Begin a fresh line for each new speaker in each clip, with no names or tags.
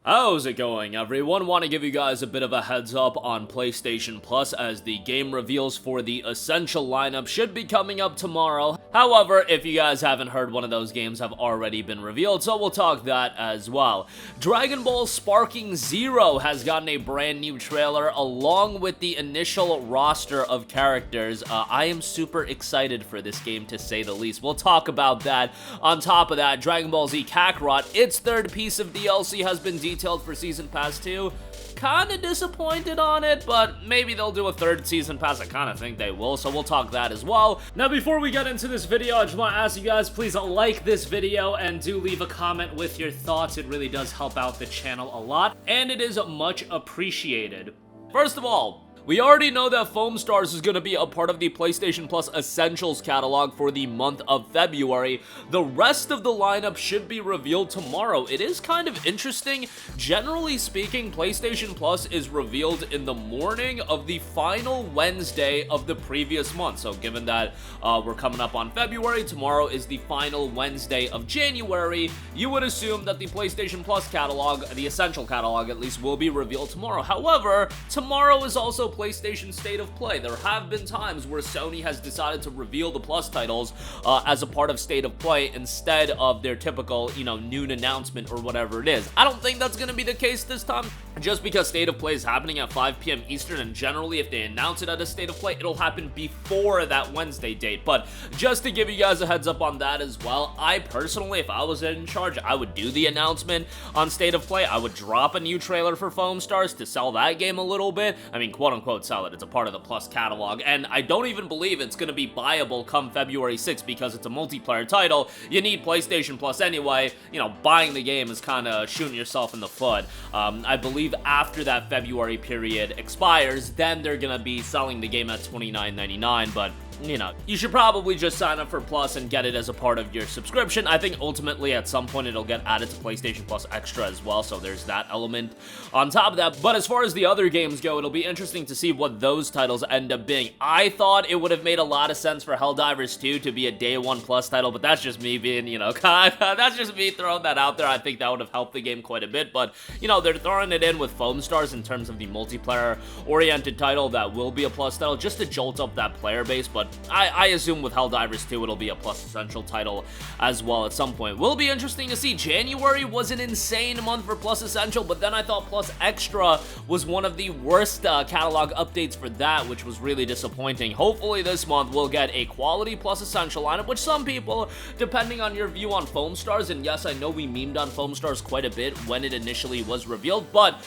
How's it going, everyone? Want to give you guys a bit of a heads up on PlayStation Plus as the game reveals for the Essential lineup should be coming up tomorrow. However, if you guys haven't heard, one of those games have already been revealed, so we'll talk that as well. Dragon Ball Sparking Zero has gotten a brand new trailer along with the initial roster of characters. I am super excited for this game, to say the least. We'll talk about that. On top of that, Dragon Ball Z Kakarot, its third piece of DLC has been detailed for Season Pass 2. Kinda disappointed on it, but maybe they'll do a third Season Pass. I kinda think they will, so we'll talk that as well. Now, before we get into this video, I just want to ask you guys, please like this video and do leave a comment with your thoughts. It really does help out the channel a lot, and it is much appreciated. First of all, we already know that Foam Stars is going to be a part of the PlayStation Plus Essentials catalog for the month of February. The rest of the lineup should be revealed tomorrow. It is kind of interesting. Generally speaking, PlayStation Plus is revealed in the morning of the final Wednesday of the previous month. So given that we're coming up on February, tomorrow is the final Wednesday of January, you would assume that the PlayStation Plus catalog, the Essential catalog at least, will be revealed tomorrow. However, tomorrow is also PlayStation State of Play. There have been times where Sony has decided to reveal the Plus titles as a part of State of Play instead of their typical, noon announcement or whatever it is. I don't think that's going to be the case this time, just because State of Play is happening at 5 p.m. Eastern, and generally if they announce it at a State of Play, it'll happen before that Wednesday date. But just to give you guys a heads up on that as well, I personally, if I was in charge, I would do the announcement on State of Play. I would drop a new trailer for Foam Stars to sell that game a little bit. I mean, quote-unquote sell it. It's a part of the Plus catalog, and I don't even believe it's going to be buyable come February 6th because it's a multiplayer title. You need PlayStation Plus anyway. Buying the game is kind of shooting yourself in the foot. I believe after that February period expires, then they're going to be selling the game at $29.99, but you should probably just sign up for Plus and get it as a part of your subscription. I think ultimately at some point it'll get added to PlayStation Plus Extra as well, so there's that element on top of that. But as far as the other games go, it'll be interesting to see what those titles end up being. I thought it would have made a lot of sense for Helldivers 2 to be a Day 1 Plus title, but that's just me being, that's just me throwing that out there. I think that would have helped the game quite a bit, but, they're throwing it in with Foam Stars in terms of the multiplayer-oriented title that will be a Plus title, just to jolt up that player base. But I assume with Helldivers 2 it'll be a Plus Essential title as well at some point. Will be interesting to see. January was an insane month for Plus Essential, but then I thought Plus Extra was one of the worst catalog updates for that, which was really disappointing. Hopefully this month we'll get a quality Plus Essential lineup, which some people, depending on your view on Foam Stars, and yes, I know we memed on Foam Stars quite a bit when it initially was revealed, but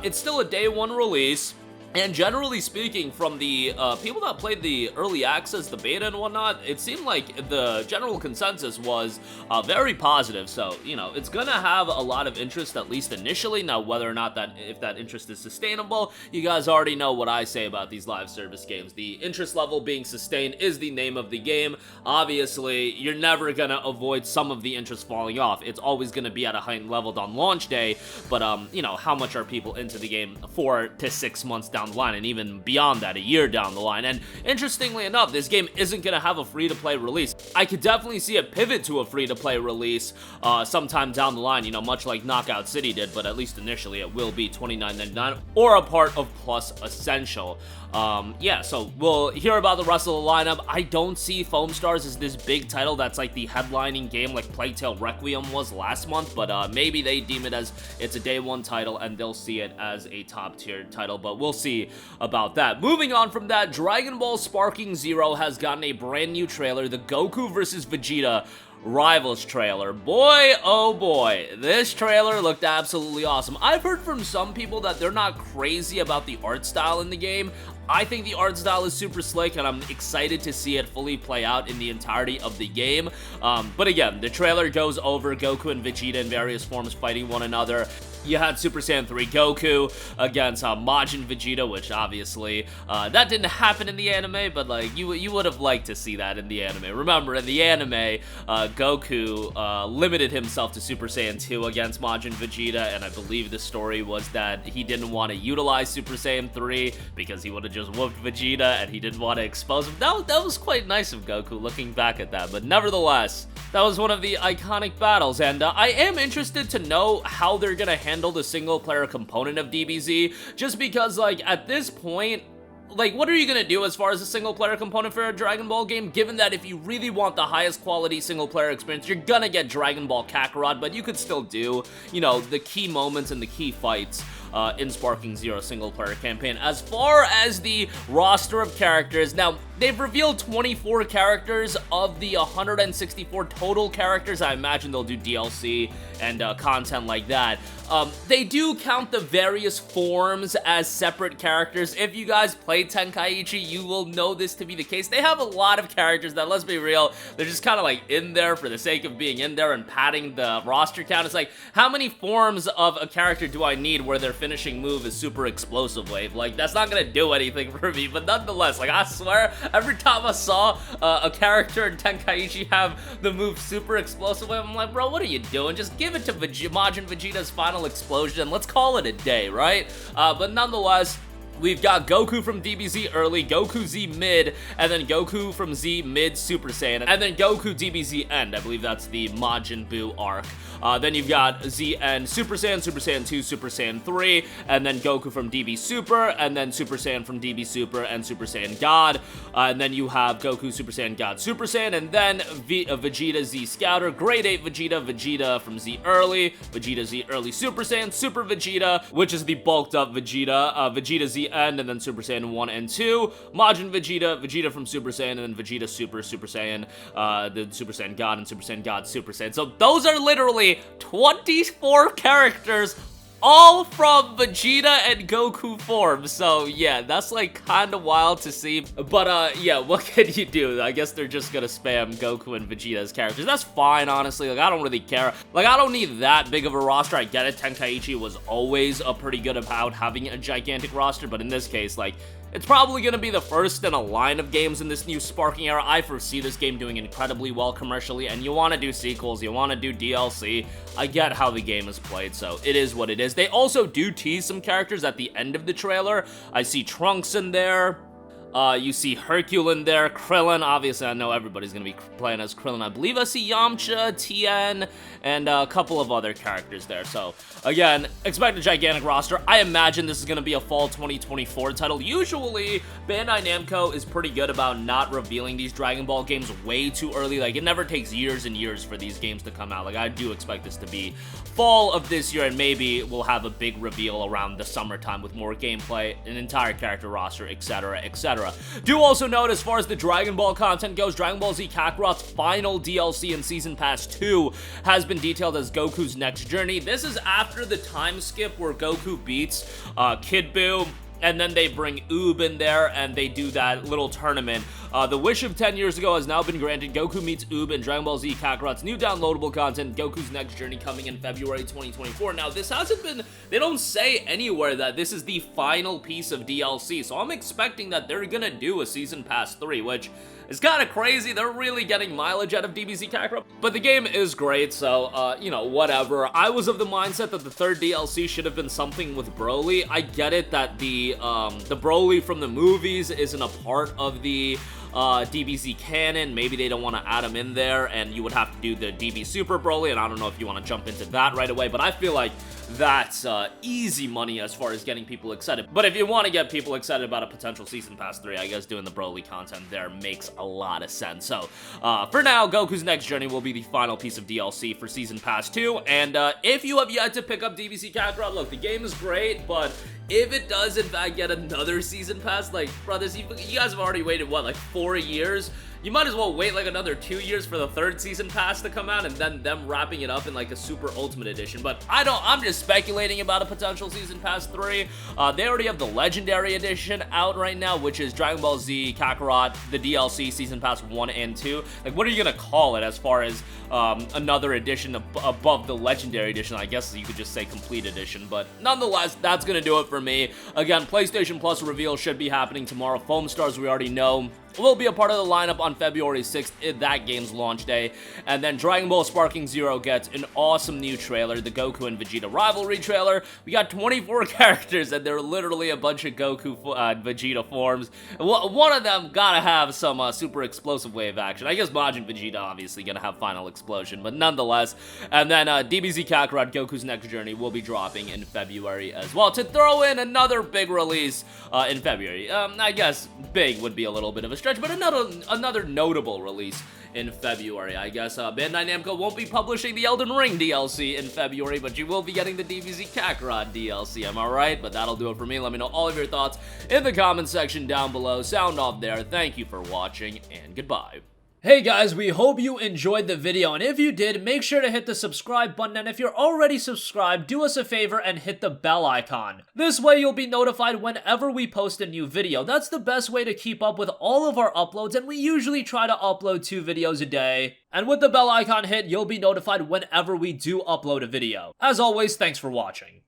it's still a Day 1 release. And generally speaking, from the people that played the early access, the beta and whatnot, it seemed like the general consensus was very positive. So, it's gonna have a lot of interest, at least initially. Now, whether or not if that interest is sustainable, you guys already know what I say about these live service games. The interest level being sustained is the name of the game. Obviously, you're never gonna avoid some of the interest falling off. It's always gonna be at a heightened level on launch day, but, how much are people into the game 4 to 6 months down the line, and even beyond that, a year down the line? And interestingly enough, this game isn't going to have a free-to-play release. I could definitely see a pivot to a free-to-play release sometime down the line, much like Knockout City did, but at least initially it will be $29.99 or a part of Plus Essential. So we'll hear about the rest of the lineup. I don't see Foam Stars as this big title that's like the headlining game like Plague Tale Requiem was last month, but maybe they deem it as it's a Day 1 title and they'll see it as a top-tier title, but we'll see about that. Moving on from that, Dragon Ball Sparking Zero has gotten a brand new trailer, the Goku vs. Vegeta Rivals trailer. Boy, oh boy, this trailer looked absolutely awesome. I've heard from some people that they're not crazy about the art style in the game. I think the art style is super slick, and I'm excited to see it fully play out in the entirety of the game. But again, the trailer goes over Goku and Vegeta in various forms fighting one another. You had Super Saiyan 3 Goku against Majin Vegeta, which obviously that didn't happen in the anime, but like you would have liked to see that in the anime. Remember, in the anime, Goku limited himself to Super Saiyan 2 against Majin Vegeta, and I believe the story was that he didn't want to utilize Super Saiyan 3 because he would have just whooped Vegeta, and he didn't want to expose him. That was quite nice of Goku, looking back at that, but nevertheless, That was one of the iconic battles, and I am interested to know how they're gonna handle the single-player component of DBZ, just because, like, at this point, like, what are you gonna do as far as a single-player component for a Dragon Ball game, given that if you really want the highest quality single-player experience, you're gonna get Dragon Ball Kakarot, but you could still do, you know, the key moments and the key fights in Sparking Zero single-player campaign. As far as the roster of characters, now, they've revealed 24 characters of the 164 total characters. I imagine they'll do DLC and content like that. They do count the various forms as separate characters. If you guys play Tenkaichi, you will know this to be the case. They have a lot of characters that, let's be real, they're just kind of like in there for the sake of being in there and padding the roster count. It's like, how many forms of a character do I need where their finishing move is Super Explosive Wave? Like, that's not gonna do anything for me, but nonetheless, like, I swear, every time I saw a character in Tenkaichi have the move Super Explosive Wave, I'm like, bro, what are you doing? Just give it to Majin Vegeta's final explosion and let's call it a day, right? But nonetheless, we've got Goku from DBZ early, Goku Z mid, and then Goku from Z mid Super Saiyan, and then Goku DBZ end. I believe that's the Majin Buu arc. Then you've got Z and Super Saiyan, Super Saiyan 2, Super Saiyan 3, and then Goku from DB Super, and then Super Saiyan from DB Super and Super Saiyan God. And then you have Goku Super Saiyan God Super Saiyan, and then Vegeta Z Scouter, Grade 8 Vegeta, Vegeta from Z early, Vegeta Z early Super Saiyan, Super Vegeta, which is the bulked up Vegeta, Vegeta Z end, and then Super Saiyan 1 and 2, Majin Vegeta, Vegeta from Super Saiyan, and then Vegeta Super, Super Saiyan, the Super Saiyan God, and Super Saiyan God Super Saiyan. So those are literally 24 characters, all from Vegeta and Goku forms. So yeah, that's like kind of wild to see. But yeah, what can you do? I guess they're just gonna spam Goku and Vegeta as characters. That's fine, honestly. Like, I don't really care. Like, I don't need that big of a roster. I get it, Tenkaichi was always pretty good about having a gigantic roster, but in this case, like, it's probably going to be the first in a line of games in this new Sparking era. I foresee this game doing incredibly well commercially, and you want to do sequels, you want to do DLC. I get how the game is played, so it is what it is. They also do tease some characters at the end of the trailer. I see Trunks in there. You see Hercule in there, Krillin. Obviously, I know everybody's going to be playing as Krillin. I believe I see Yamcha, Tien, and a couple of other characters there. So, again, expect a gigantic roster. I imagine this is going to be a fall 2024 title. Usually, Bandai Namco is pretty good about not revealing these Dragon Ball games way too early. Like, it never takes years and years for these games to come out. Like, I do expect this to be fall of this year, and maybe we'll have a big reveal around the summertime with more gameplay, an entire character roster, etc., etc. Do also note, as far as the Dragon Ball content goes, Dragon Ball Z Kakarot's final DLC in Season Pass 2 has been detailed as Goku's next journey. This is after the time skip where Goku beats Kid Buu, and then they bring Oob in there, and they do that little tournament. The wish of 10 years ago has now been granted. Goku meets Oob in Dragon Ball Z Kakarot's new downloadable content, Goku's Next Journey, coming in February 2024. Now, this hasn't been... They don't say anywhere that this is the final piece of DLC, so I'm expecting that they're gonna do a Season Pass 3, which is kind of crazy. They're really getting mileage out of DBZ Kakarot. But the game is great, so, you know, whatever. I was of the mindset that the third DLC should have been something with Broly. I get it that the Broly from the movies isn't a part of the DBZ canon. Maybe they don't want to add him in there, and you would have to do the DB Super Broly, and I don't know if you want to jump into that right away, but I feel like that's easy money as far as getting people excited. But if you want to get people excited about a potential Season Pass 3, I guess doing the Broly content there makes a lot of sense. So, for now, Goku's Next Journey will be the final piece of DLC for Season Pass 2, and if you have yet to pick up DBZ Kakarot, look, the game is great, but if it does, in fact, get another Season Pass, like, brothers, you guys have already waited, what, like 4 years? You might as well wait like another 2 years for the third Season Pass to come out, and then them wrapping it up in like a Super Ultimate Edition. But I'm just speculating about a potential Season Pass 3. They already have the Legendary Edition out right now, which is Dragon Ball Z Kakarot, the DLC Season Pass 1 and 2. Like, what are you gonna call it as far as another edition above the Legendary Edition? I guess you could just say Complete Edition, but nonetheless, that's gonna do it for me. Again, PlayStation Plus reveal should be happening tomorrow. Foam Stars, we already know, will be a part of the lineup on February 6th, that game's launch day. And then Dragon Ball Sparking Zero gets an awesome new trailer, the Goku and Vegeta rivalry trailer. We got 24 characters, and they're literally a bunch of Goku Vegeta forms. One of them gotta have some super explosive wave action. I guess Majin Vegeta obviously gonna have final explosion, but nonetheless. And then DBZ Kakarot, Goku's Next Journey, will be dropping in February as well, to throw in another big release in February. I guess big would be a little bit of a stretch, but another notable release in February. I guess Bandai Namco won't be publishing the Elden Ring DLC in February, but you will be getting the DBZ Kakarot DLC, am I right? But that'll do it for me. Let me know all of your thoughts in the comment section down below. Sound off there. Thank you for watching, and goodbye. Hey guys, we hope you enjoyed the video, and if you did, make sure to hit the subscribe button, and if you're already subscribed, do us a favor and hit the bell icon. This way you'll be notified whenever we post a new video. That's the best way to keep up with all of our uploads, and we usually try to upload 2 videos a day. And with the bell icon hit, you'll be notified whenever we do upload a video. As always, thanks for watching.